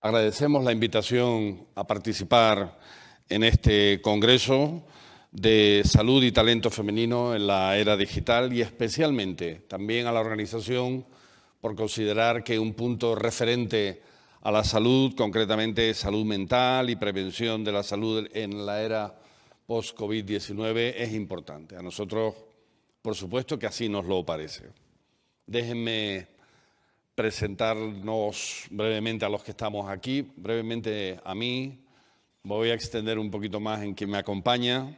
Agradecemos la invitación a participar en este Congreso de Salud y Talento Femenino en la Era Digital y especialmente también a la organización por considerar que un punto referente a la salud, concretamente salud mental y prevención de la salud en la era post-COVID-19 es importante. A nosotros, por supuesto que así nos lo parece. Déjenme presentarnos brevemente a los que estamos aquí, brevemente a mí. Me voy a extender un poquito más en quien me acompaña.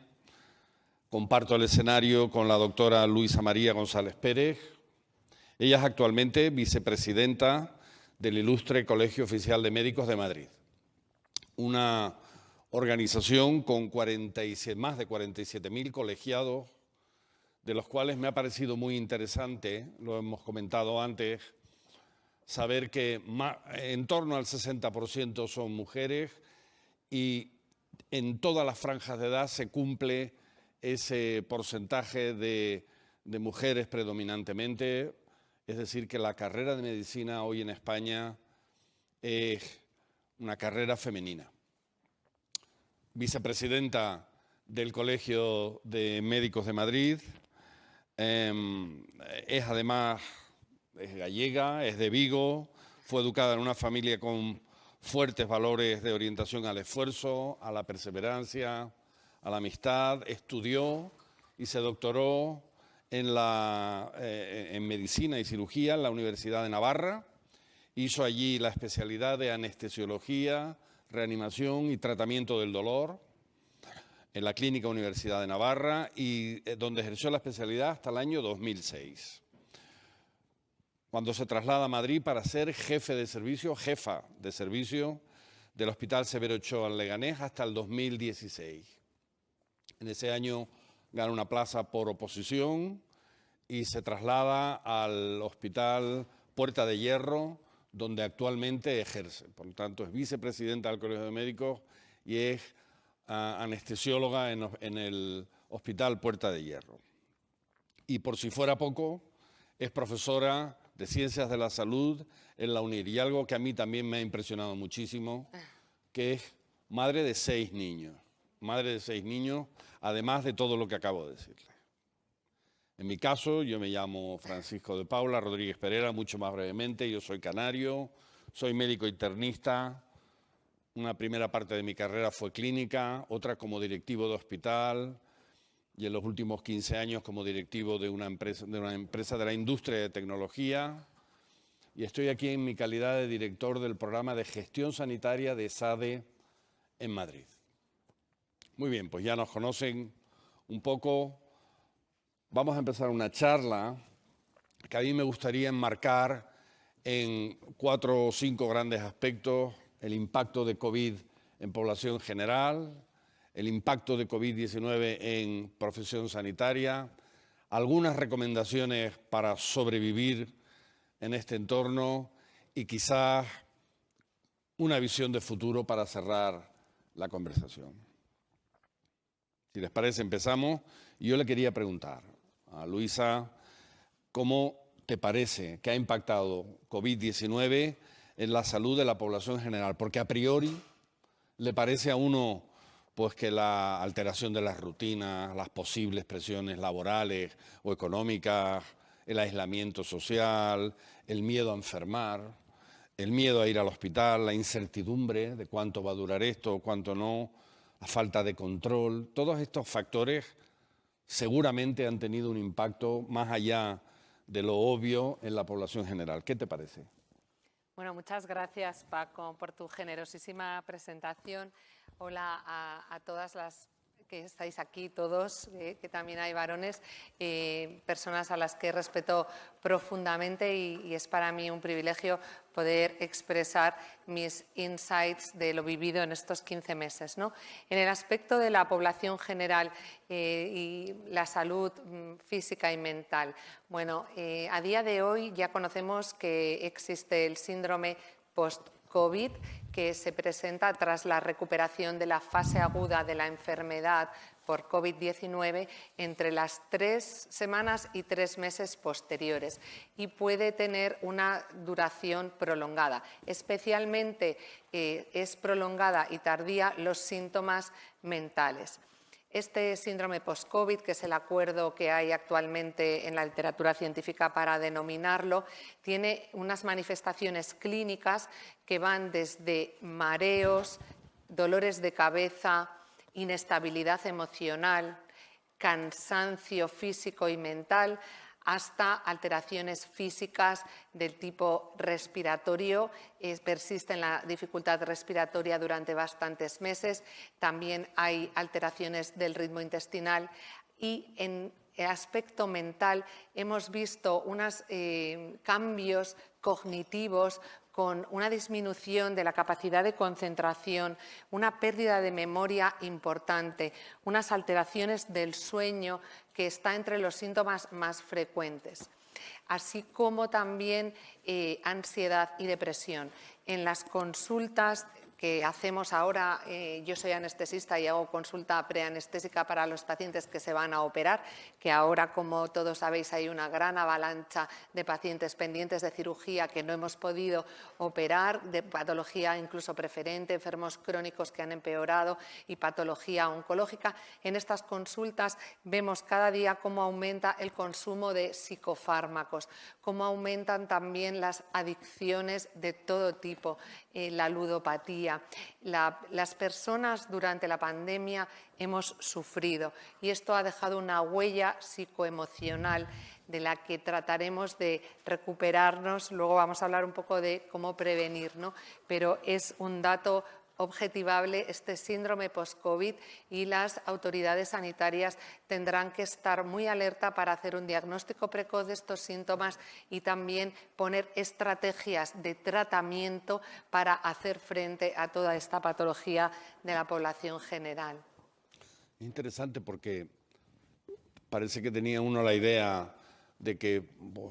Comparto el escenario con la doctora Luisa María González Pérez. Ella es actualmente vicepresidenta del Ilustre Colegio Oficial de Médicos de Madrid, una organización con más de 47.000 colegiados, de los cuales me ha parecido muy interesante, lo hemos comentado antes, saber que en torno al 60% son mujeres y en todas las franjas de edad se cumple ese porcentaje de mujeres predominantemente. Es decir, que la carrera de medicina hoy en España es una carrera femenina. Vicepresidenta del Colegio de Médicos de Madrid, es además gallega, es de Vigo, fue educada en una familia con fuertes valores de orientación al esfuerzo, a la perseverancia, a la amistad, estudió y se doctoró en medicina y cirugía en la Universidad de Navarra, hizo allí la especialidad de anestesiología, reanimación y tratamiento del dolor en la Clínica Universidad de Navarra y donde ejerció la especialidad hasta el año 2006. Cuando se traslada a Madrid para ser jefa de servicio del Hospital Severo Ochoa en Leganés hasta el 2016. En ese año gana una plaza por oposición y se traslada al Hospital Puerta de Hierro, donde actualmente ejerce. Por lo tanto, es vicepresidenta del Colegio de Médicos y es anestesióloga en el Hospital Puerta de Hierro. Y por si fuera poco, es profesora de Ciencias de la Salud en la UNIR. Y algo que a mí también me ha impresionado muchísimo, que es madre de 6 niños. Madre de 6 niños, además de todo lo que acabo de decirle. En mi caso, yo me llamo Francisco de Paula Rodríguez Pereira, mucho más brevemente. Yo soy canario, soy médico internista. Una primera parte de mi carrera fue clínica, otra como directivo de hospital y en los últimos 15 años como directivo de una empresa de la industria de tecnología. Y estoy aquí en mi calidad de director del programa de gestión sanitaria de SADE en Madrid. Muy bien, pues ya nos conocen un poco. Vamos a empezar una charla que a mí me gustaría enmarcar en 4 o 5 grandes aspectos: el impacto de COVID en población general, el impacto de COVID-19 en profesión sanitaria, algunas recomendaciones para sobrevivir en este entorno y quizás una visión de futuro para cerrar la conversación. Si les parece, empezamos. Y yo le quería preguntar a Luisa, ¿cómo te parece que ha impactado COVID-19 en la salud de la población general? Porque a priori le parece a uno pues que la alteración de las rutinas, las posibles presiones laborales o económicas, el aislamiento social, el miedo a enfermar, el miedo a ir al hospital, la incertidumbre de cuánto va a durar esto o cuánto no, la falta de control, todos estos factores seguramente han tenido un impacto más allá de lo obvio en la población general. ¿Qué te parece? Bueno, muchas gracias, Paco, por tu generosísima presentación. Hola a todas las que estáis aquí, todos, que también hay varones, personas a las que respeto profundamente y es para mí un privilegio poder expresar mis insights de lo vivido en estos 15 meses, ¿no? En el aspecto de la población general y la salud física y mental, bueno, a día de hoy ya conocemos que existe el síndrome post-COVID que se presenta tras la recuperación de la fase aguda de la enfermedad por COVID-19 entre las 3 semanas y 3 meses posteriores y puede tener una duración prolongada. Especialmente es prolongada y tardía los síntomas mentales. Este síndrome post-COVID, que es el acuerdo que hay actualmente en la literatura científica para denominarlo, tiene unas manifestaciones clínicas que van desde mareos, dolores de cabeza, inestabilidad emocional, cansancio físico y mental, hasta alteraciones físicas del tipo respiratorio. Persiste en la dificultad respiratoria durante bastantes meses. También hay alteraciones del ritmo intestinal y en el aspecto mental hemos visto unos cambios cognitivos con una disminución de la capacidad de concentración, una pérdida de memoria importante, unas alteraciones del sueño que está entre los síntomas más frecuentes, así como también ansiedad y depresión. En las consultas que hacemos ahora, yo soy anestesista y hago consulta preanestésica para los pacientes que se van a operar, que ahora, como todos sabéis, hay una gran avalancha de pacientes pendientes de cirugía que no hemos podido operar, de patología incluso preferente, enfermos crónicos que han empeorado y patología oncológica. En estas consultas vemos cada día cómo aumenta el consumo de psicofármacos, cómo aumentan también las adicciones de todo tipo, la ludopatía. Las personas durante la pandemia hemos sufrido y esto ha dejado una huella psicoemocional de la que trataremos de recuperarnos. Luego vamos a hablar un poco de cómo prevenir, ¿no? Pero es un dato objetivable este síndrome post-COVID y las autoridades sanitarias tendrán que estar muy alerta para hacer un diagnóstico precoz de estos síntomas y también poner estrategias de tratamiento para hacer frente a toda esta patología de la población general. Interesante porque parece que tenía uno la idea de que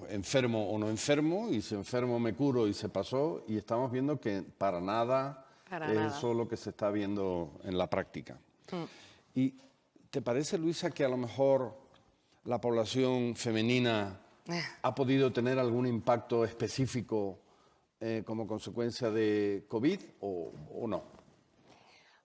enfermo o no enfermo, y si enfermo me curo y se pasó, y estamos viendo que para nada es eso lo que se está viendo en la práctica. ¿Y te parece, Luisa, que a lo mejor la población femenina ha podido tener algún impacto específico como consecuencia de COVID o no?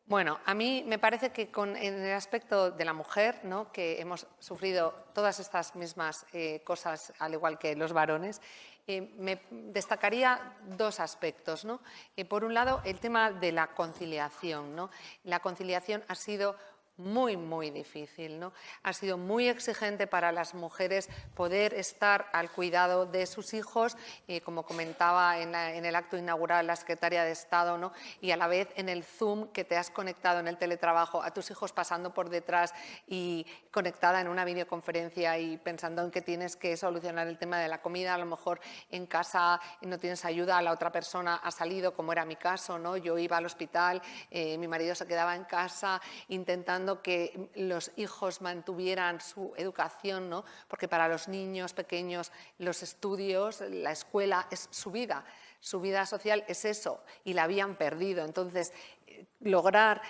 Bueno, a mí me parece que en el aspecto de la mujer, ¿no?, que hemos sufrido todas estas mismas cosas, al igual que los varones, me destacaría dos aspectos, ¿no? Por un lado, el tema de la conciliación, ¿no? La conciliación ha sido muy, muy difícil, ¿no? Ha sido muy exigente para las mujeres poder estar al cuidado de sus hijos, como comentaba en el acto inaugural la secretaria de Estado, ¿no?, y a la vez en el Zoom que te has conectado en el teletrabajo a tus hijos pasando por detrás y conectada en una videoconferencia y pensando en que tienes que solucionar el tema de la comida, a lo mejor en casa no tienes ayuda, la otra persona ha salido, como era mi caso, ¿no? Yo iba al hospital, mi marido se quedaba en casa intentando que los hijos mantuvieran su educación, ¿no? Porque para los niños pequeños los estudios, la escuela es su vida social es eso, y la habían perdido. Entonces, lograr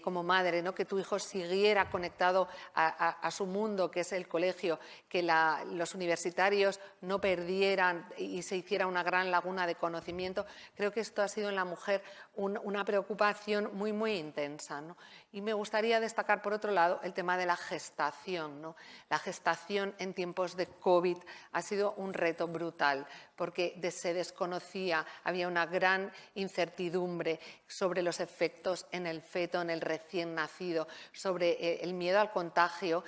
como madre, ¿no?, que tu hijo siguiera conectado a su mundo, que es el colegio, que los universitarios no perdieran y se hiciera una gran laguna de conocimiento, creo que esto ha sido en la mujer una preocupación muy, muy intensa, ¿no? Y me gustaría destacar, por otro lado, el tema de la gestación, ¿no? La gestación en tiempos de COVID ha sido un reto brutal, porque se desconocía, había una gran incertidumbre sobre los efectos en el feto, en el recién nacido, sobre el miedo al contagio,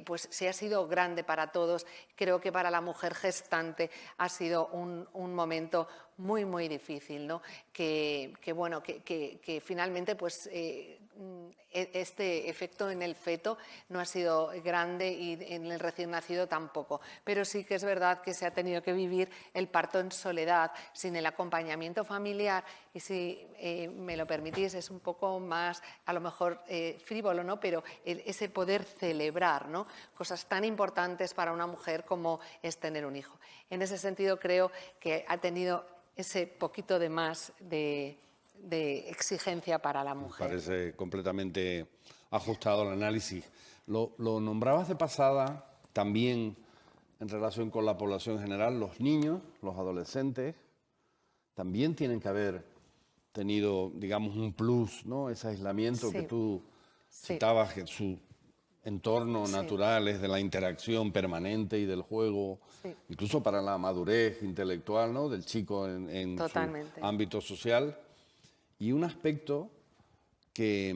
pues sí ha sido grande para todos. Creo que para la mujer gestante ha sido un momento muy, muy difícil, ¿no? Que finalmente pues este efecto en el feto no ha sido grande y en el recién nacido tampoco, pero sí que es verdad que se ha tenido que vivir el parto en soledad, sin el acompañamiento familiar, y si me lo permitís es un poco más a lo mejor frívolo, ¿no?, pero ese poder celebrar, ¿no?, cosas tan importantes para una mujer como es tener un hijo. En ese sentido creo que ha tenido ese poquito de más de de exigencia para la mujer. Parece completamente ajustado al análisis. Lo nombrabas de pasada también en relación con la población en general. Los niños, los adolescentes, también tienen que haber tenido, digamos, un plus, ¿no? Ese aislamiento Sí. que tú Sí. citabas, que su entorno natural es de la interacción permanente y del juego, Sí. incluso para la madurez intelectual, ¿no? Del chico en su Totalmente. ámbito social. Y un aspecto que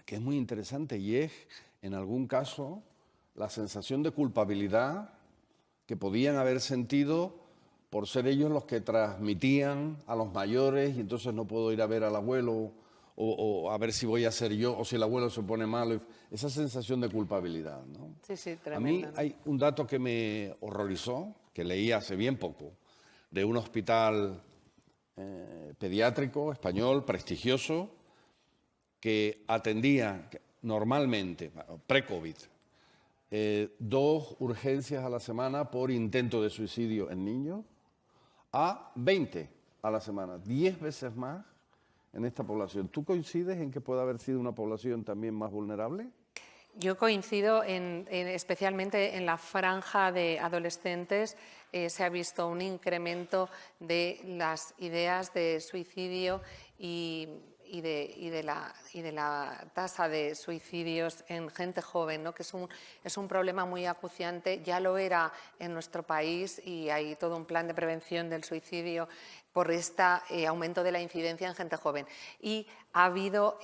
es muy interesante y es, en algún caso, la sensación de culpabilidad que podían haber sentido por ser ellos los que transmitían a los mayores y entonces no puedo ir a ver al abuelo o a ver si voy a ser yo o si el abuelo se pone malo. Esa sensación de culpabilidad, ¿no? Sí, sí, A tremendo. mí ¿no? hay un dato que me horrorizó, que leí hace bien poco, de un hospital pediátrico español prestigioso que atendía normalmente, pre-COVID, 2 urgencias a la semana por intento de suicidio en niños, a 20 a la semana, 10 veces más en esta población. ¿Tú coincides en que puede haber sido una población también más vulnerable? Yo coincido especialmente en la franja de adolescentes. Se ha visto un incremento de las ideas de suicidio y de la tasa de suicidios en gente joven, ¿no? Que es un problema muy acuciante. Ya lo era en nuestro país y hay todo un plan de prevención del suicidio por este aumento de la incidencia en gente joven. Y ha habido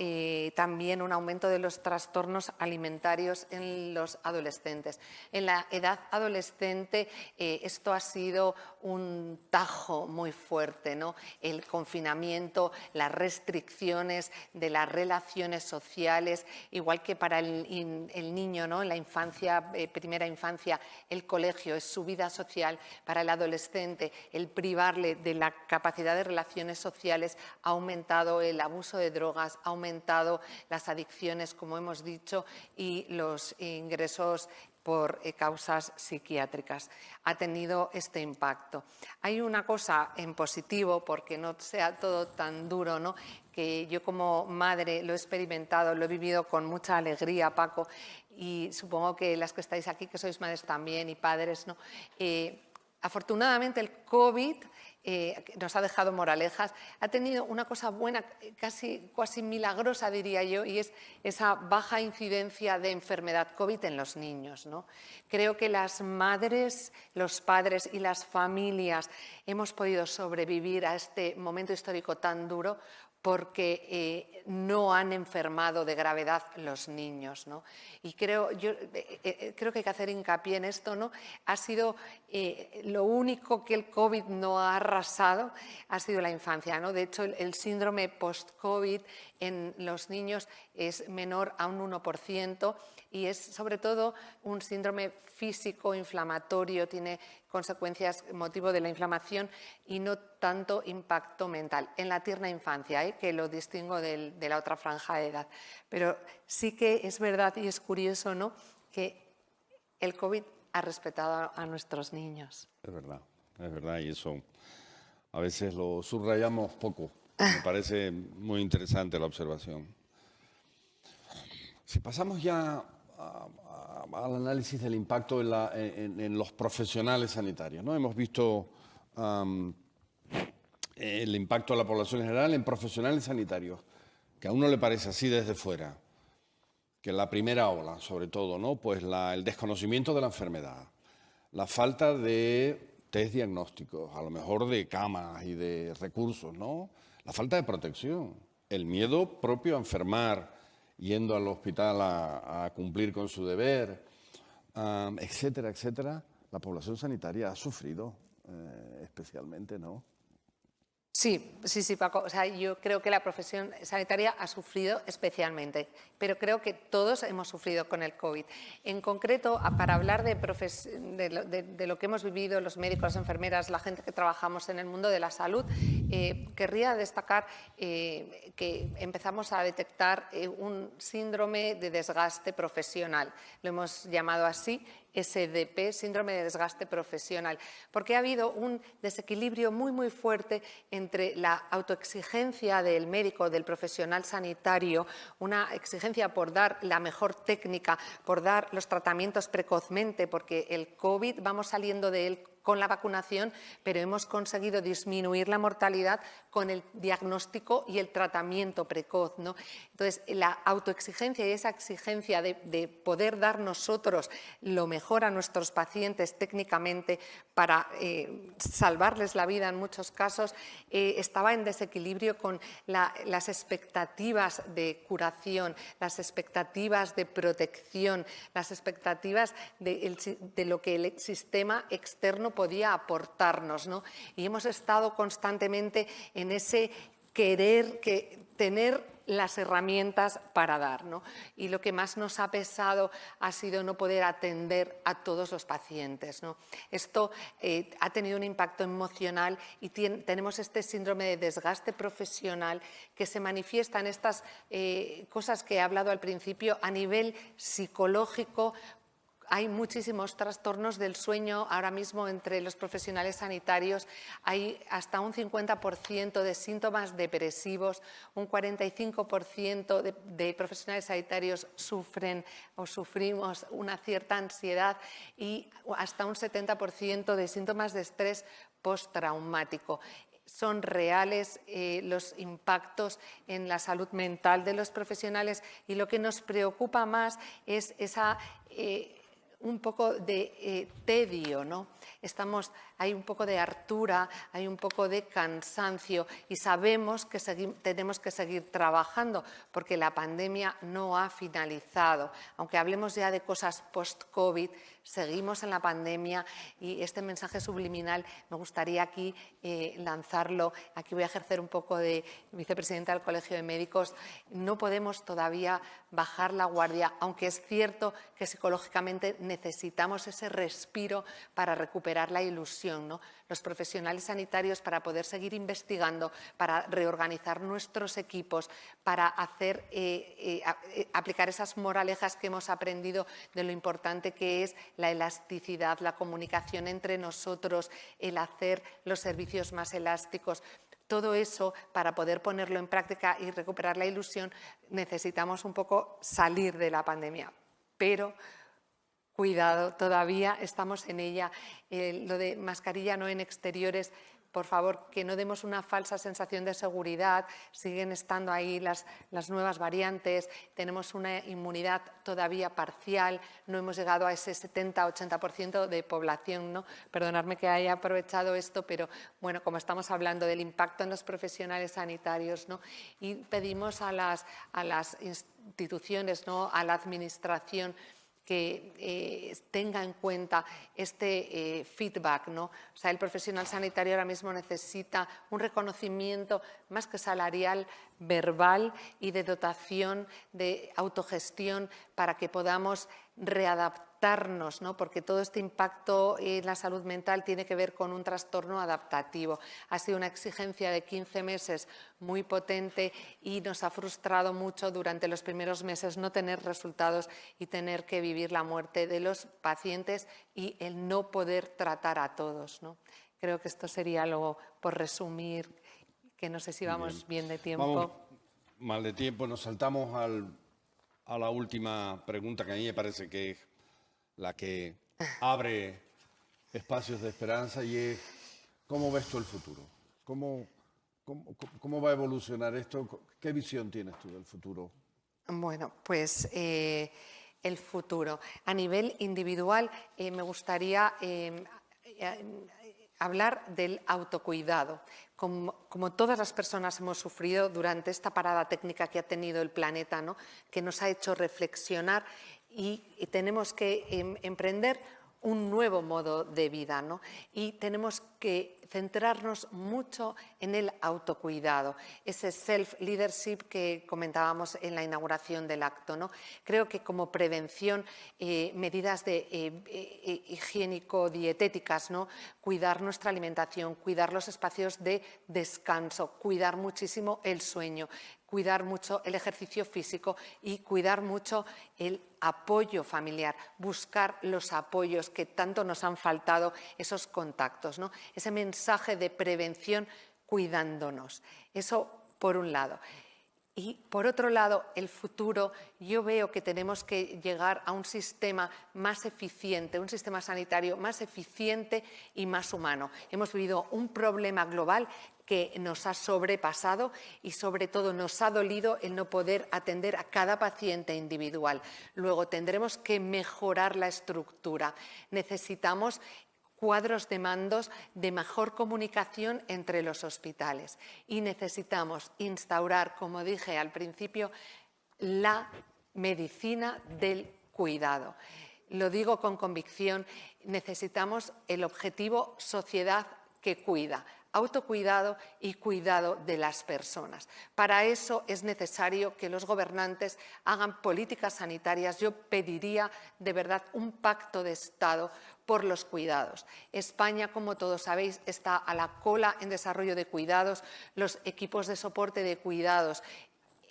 también un aumento de los trastornos alimentarios en los adolescentes. En la edad adolescente esto ha sido un tajo muy fuerte, ¿no? El confinamiento, las restricciones de las relaciones sociales, igual que para el niño, ¿no? En la infancia, primera infancia, el colegio es su vida social. Para el adolescente, el privarle de la capacidad de relaciones sociales ha aumentado el abuso de drogas, ha aumentado las adicciones, como hemos dicho, y los ingresos por causas psiquiátricas. Ha tenido este impacto. Hay una cosa en positivo, porque no sea todo tan duro, ¿no? Que yo como madre lo he experimentado, lo he vivido con mucha alegría, Paco, y supongo que las que estáis aquí, que sois madres también y padres, ¿no? Afortunadamente el COVID nos ha dejado moralejas, ha tenido una cosa buena, casi milagrosa diría yo, y es esa baja incidencia de enfermedad COVID en los niños, ¿no? Creo que las madres, los padres y las familias hemos podido sobrevivir a este momento histórico tan duro porque no han enfermado de gravedad los niños, ¿no? Y creo que hay que hacer hincapié en esto, ¿no? Ha sido lo único que el COVID no ha arrasado, ha sido la infancia, ¿no? De hecho, el síndrome post-COVID en los niños es menor a un 1% y es sobre todo un síndrome físico inflamatorio, tiene consecuencias, motivo de la inflamación y no tanto impacto mental. En la tierna infancia, que lo distingo de la otra franja de edad. Pero sí que es verdad y es curioso, ¿no?, que el COVID ha respetado a nuestros niños. Es verdad, y eso a veces lo subrayamos poco. Me parece muy interesante la observación. Si pasamos ya al análisis del impacto en los profesionales sanitarios, ¿no? Hemos visto el impacto de la población en general en profesionales sanitarios, que a uno le parece así desde fuera, que la primera ola, sobre todo, ¿no? Pues el desconocimiento de la enfermedad, la falta de test diagnósticos, a lo mejor de camas y de recursos, ¿no? La falta de protección, el miedo propio a enfermar, yendo al hospital a cumplir con su deber, etcétera, etcétera. La población sanitaria ha sufrido especialmente, ¿no? Sí, Paco. O sea, yo creo que la profesión sanitaria ha sufrido especialmente, pero creo que todos hemos sufrido con el COVID. En concreto, para hablar de lo que hemos vivido los médicos, las enfermeras, la gente que trabajamos en el mundo de la salud, querría destacar que empezamos a detectar un síndrome de desgaste profesional. Lo hemos llamado así. SDP, síndrome de desgaste profesional, porque ha habido un desequilibrio muy fuerte entre la autoexigencia del médico, del profesional sanitario, una exigencia por dar la mejor técnica, por dar los tratamientos precozmente, porque el COVID vamos saliendo de él con la vacunación, pero hemos conseguido disminuir la mortalidad con el diagnóstico y el tratamiento precoz, ¿no? Entonces, la autoexigencia y esa exigencia de poder dar nosotros lo mejor a nuestros pacientes técnicamente para salvarles la vida en muchos casos, estaba en desequilibrio con las expectativas de curación, las expectativas de protección, las expectativas de lo que el sistema externo podía aportarnos, ¿no? Y hemos estado constantemente en ese querer tener las herramientas para dar, ¿no? Y lo que más nos ha pesado ha sido no poder atender a todos los pacientes, ¿no? Esto ha tenido un impacto emocional y tenemos este síndrome de desgaste profesional que se manifiesta en estas cosas que he hablado al principio a nivel psicológico. Hay muchísimos trastornos del sueño ahora mismo entre los profesionales sanitarios. Hay hasta un 50% de síntomas depresivos, un 45% de profesionales sanitarios sufren o sufrimos una cierta ansiedad y hasta un 70% de síntomas de estrés postraumático. Son reales los impactos en la salud mental de los profesionales y lo que nos preocupa más es esa un poco de tedio, ¿no? Hay un poco de hartura, hay un poco de cansancio y sabemos que tenemos que seguir trabajando porque la pandemia no ha finalizado. Aunque hablemos ya de cosas post-COVID, seguimos en la pandemia y este mensaje subliminal me gustaría aquí lanzarlo. Aquí voy a ejercer un poco de vicepresidenta del Colegio de Médicos. No podemos todavía bajar la guardia, aunque es cierto que psicológicamente necesitamos ese respiro para recuperar la ilusión, ¿no? Los profesionales sanitarios, para poder seguir investigando, para reorganizar nuestros equipos, para aplicar esas moralejas que hemos aprendido de lo importante que es la elasticidad, la comunicación entre nosotros, el hacer los servicios más elásticos. Todo eso, para poder ponerlo en práctica y recuperar la ilusión, necesitamos un poco salir de la pandemia. Pero cuidado, todavía estamos en ella. Lo de mascarilla no en exteriores, por favor, que no demos una falsa sensación de seguridad. Siguen estando ahí las nuevas variantes, tenemos una inmunidad todavía parcial, no hemos llegado a ese 70-80% de población, ¿no? Perdonadme que haya aprovechado esto, pero bueno, como estamos hablando del impacto en los profesionales sanitarios, ¿no? Y pedimos a las instituciones, ¿no? A la administración, que tenga en cuenta este feedback, ¿no? O sea, el profesional sanitario ahora mismo necesita un reconocimiento más que salarial, verbal y de dotación de autogestión para que podamos readaptarnos, ¿no? Porque todo este impacto en la salud mental tiene que ver con un trastorno adaptativo. Ha sido una exigencia de 15 meses muy potente y nos ha frustrado mucho durante los primeros meses no tener resultados y tener que vivir la muerte de los pacientes y el no poder tratar a todos, ¿no? Creo que esto sería algo por resumir, que no sé si vamos bien de tiempo. Vamos mal de tiempo, nos saltamos a la última pregunta, que a mí me parece que es la que abre espacios de esperanza, y es: ¿cómo ves tú el futuro? ¿Cómo va a evolucionar esto? ¿Qué visión tienes tú del futuro? Bueno, pues el futuro. A nivel individual me gustaría hablar del autocuidado. Como todas las personas hemos sufrido durante esta parada técnica que ha tenido el planeta, ¿no? Que nos ha hecho reflexionar y tenemos que emprender un nuevo modo de vida, ¿no? Y tenemos que centrarnos mucho en el autocuidado, ese self-leadership que comentábamos en la inauguración del acto, ¿no? Creo que como prevención, medidas de higiénico-dietéticas, ¿no? Cuidar nuestra alimentación, cuidar los espacios de descanso, cuidar muchísimo el sueño, cuidar mucho el ejercicio físico y cuidar mucho el apoyo familiar, buscar los apoyos que tanto nos han faltado, esos contactos, ¿no? Ese mensaje de prevención cuidándonos. Eso por un lado. Y por otro lado, el futuro, yo veo que tenemos que llegar a un sistema más eficiente, un sistema sanitario más eficiente y más humano. Hemos vivido un problema global que nos ha sobrepasado y sobre todo nos ha dolido el no poder atender a cada paciente individual. Luego tendremos que mejorar la estructura. Necesitamos cuadros de mandos de mejor comunicación entre los hospitales y necesitamos instaurar, como dije al principio, la medicina del cuidado. Lo digo con convicción, necesitamos el objetivo sociedad que cuida, autocuidado y cuidado de las personas. Para eso es necesario que los gobernantes hagan políticas sanitarias. Yo pediría de verdad un pacto de Estado por los cuidados. España, como todos sabéis, está a la cola en desarrollo de cuidados. Los equipos de soporte de cuidados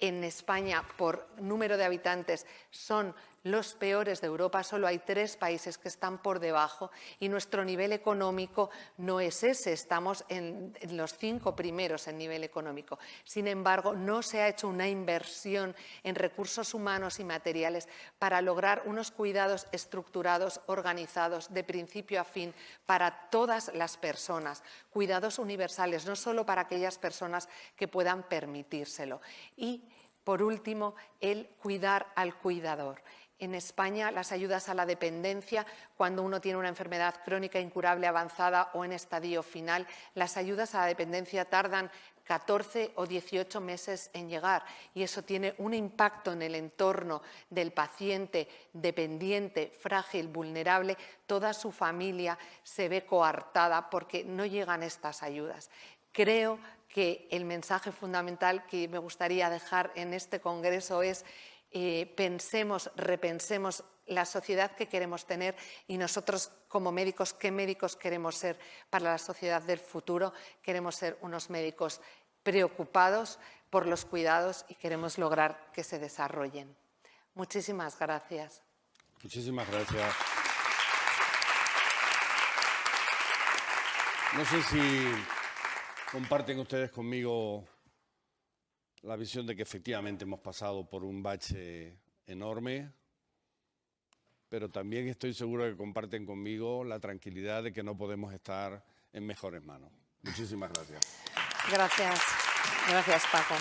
en España, por número de habitantes, son los peores de Europa. Solo hay 3 países que están por debajo y nuestro nivel económico no es ese. Estamos en los 5 primeros en nivel económico. Sin embargo, no se ha hecho una inversión en recursos humanos y materiales para lograr unos cuidados estructurados, organizados, de principio a fin, para todas las personas. Cuidados universales, no solo para aquellas personas que puedan permitírselo. Y, por último, el cuidar al cuidador. En España, las ayudas a la dependencia, cuando uno tiene una enfermedad crónica incurable avanzada o en estadio final, las ayudas a la dependencia tardan 14 o 18 meses en llegar y eso tiene un impacto en el entorno del paciente dependiente, frágil, vulnerable. Toda su familia se ve coartada porque no llegan estas ayudas. Creo que el mensaje fundamental que me gustaría dejar en este congreso es pensemos, repensemos la sociedad que queremos tener y nosotros como médicos, ¿qué médicos queremos ser para la sociedad del futuro? Queremos ser unos médicos preocupados por los cuidados y queremos lograr que se desarrollen. Muchísimas gracias. Muchísimas gracias. No sé si comparten ustedes conmigo la visión de que efectivamente hemos pasado por un bache enorme, pero también estoy seguro que comparten conmigo la tranquilidad de que no podemos estar en mejores manos. Muchísimas gracias. Gracias. Gracias, Paco.